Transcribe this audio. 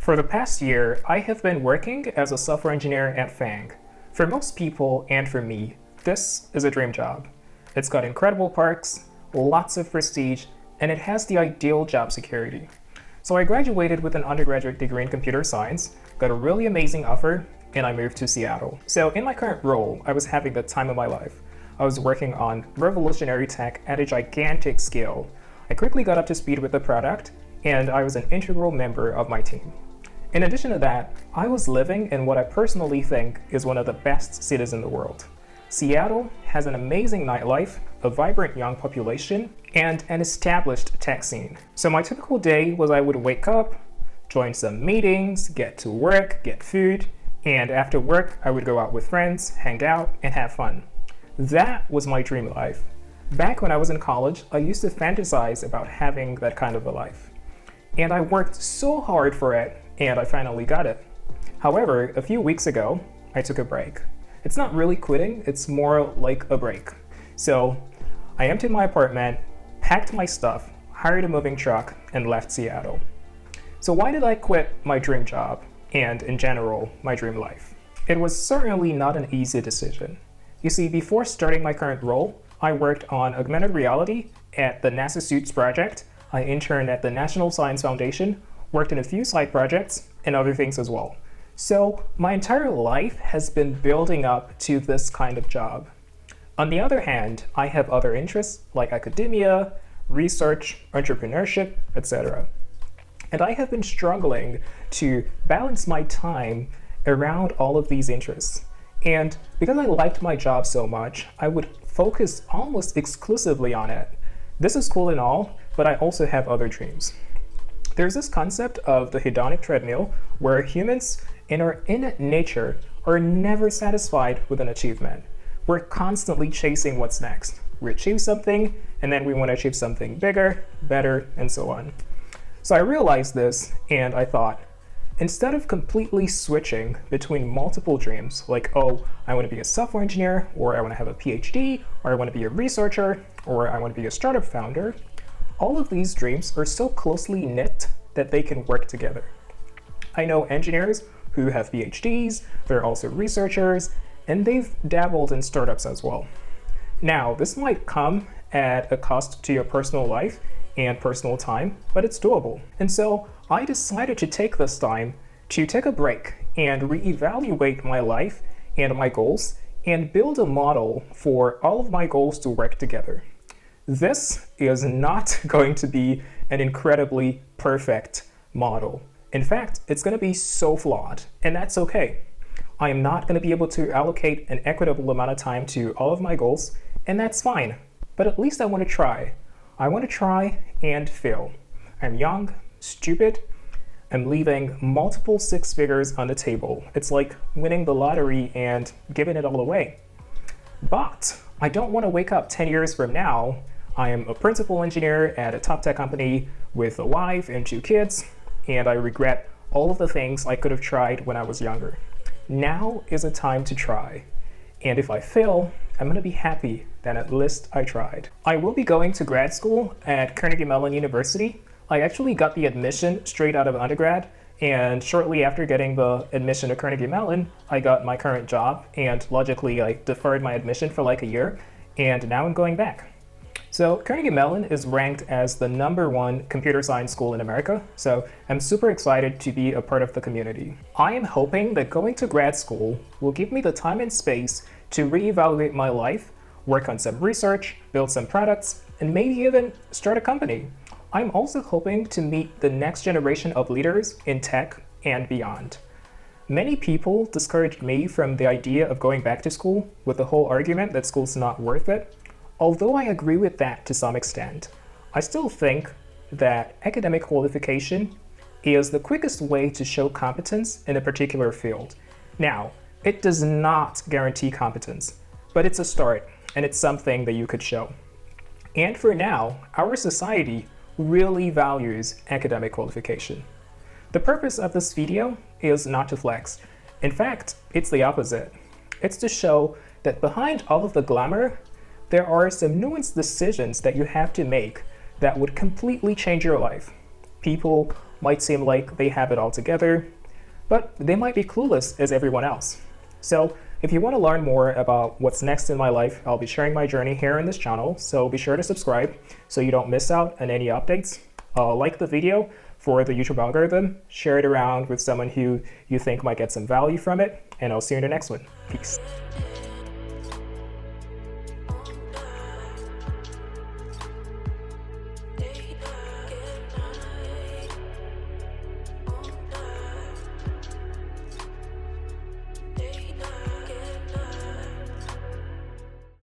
For the past year, I have been working as a software engineer at FAANG. For most people, and for me, this is a dream job. It's got incredible perks, lots of prestige, and it has the ideal job security. So I graduated with an undergraduate degree in computer science, got a really amazing offer, and I moved to Seattle. So in my current role, I was having the time of my life. I was working on revolutionary tech at a gigantic scale. I quickly got up to speed with the product, and I was an integral member of my team. In addition to that, I was living in what I personally think is one of the best cities in the world. Seattle has an amazing nightlife, a vibrant young population, and an established tech scene. So my typical day was I would wake up, join some meetings, get to work, get food, and after work, I would go out with friends, hang out, and have fun. That was my dream life. Back when I was in college, I used to fantasize about having that kind of a life. And I worked so hard for it, and I finally got it. However, a few weeks ago, I took a break. It's not really quitting, it's more like a break. So I emptied my apartment, packed my stuff, hired a moving truck, and left Seattle. So why did I quit my dream job, and in general, my dream life? It was certainly not an easy decision. You see, before starting my current role, I worked on augmented reality at the NASA Suits project. I interned at the National Science Foundation, worked in a few side projects, and other things as well. So my entire life has been building up to this kind of job. On the other hand, I have other interests like academia, research, entrepreneurship, etc. And I have been struggling to balance my time around all of these interests. And because I liked my job so much, I would focus almost exclusively on it. This is cool and all, but I also have other dreams. There's this concept of the hedonic treadmill where humans in our innate nature are never satisfied with an achievement. We're constantly chasing what's next. We achieve something, and then we want to achieve something bigger, better, and so on. So I realized this, and I thought, instead of completely switching between multiple dreams, like, oh, I want to be a software engineer, or I want to have a PhD, or I want to be a researcher, or I want to be a startup founder, all of these dreams are so closely knit that they can work together. I know engineers who have PhDs, they're also researchers, and they've dabbled in startups as well. Now, this might come at a cost to your personal life and personal time, but it's doable. And so I decided to take this time to take a break and reevaluate my life and my goals and build a model for all of my goals to work together. This is not going to be an incredibly perfect model. In fact, it's going to be so flawed, and that's okay. I am not going to be able to allocate an equitable amount of time to all of my goals, and that's fine. But at least I want to try. I want to try and fail. I'm young, stupid, I'm leaving multiple six figures on the table. It's like winning the lottery and giving it all away. But I don't want to wake up 10 years from now. I am a principal engineer at a top tech company with a wife and 2 kids, and I regret all of the things I could have tried when I was younger. Now is a time to try. And if I fail, I'm going to be happy that at least I tried. I will be going to grad school at Carnegie Mellon University. I actually got the admission straight out of undergrad, and shortly after getting the admission to Carnegie Mellon, I got my current job, and logically I deferred my admission for like a year, and now I'm going back. So Carnegie Mellon is ranked as the #1 computer science school in America, so I'm super excited to be a part of the community. I am hoping that going to grad school will give me the time and space to reevaluate my life, work on some research, build some products, and maybe even start a company. I'm also hoping to meet the next generation of leaders in tech and beyond. Many people discouraged me from the idea of going back to school with the whole argument that school's not worth it. Although I agree with that to some extent, I still think that academic qualification is the quickest way to show competence in a particular field. Now, it does not guarantee competence, but it's a start, and it's something that you could show. And for now, our society really values academic qualification. The purpose of this video is not to flex. In fact, it's the opposite. It's to show that behind all of the glamour, there are some nuanced decisions that you have to make that would completely change your life. People might seem like they have it all together, but they might be clueless as everyone else. So if you want to learn more about what's next in my life, I'll be sharing my journey here on this channel, so be sure to subscribe so you don't miss out on any updates. Like the video for the YouTube algorithm, share it around with someone who you think might get some value from it, and I'll see you in the next one. Peace.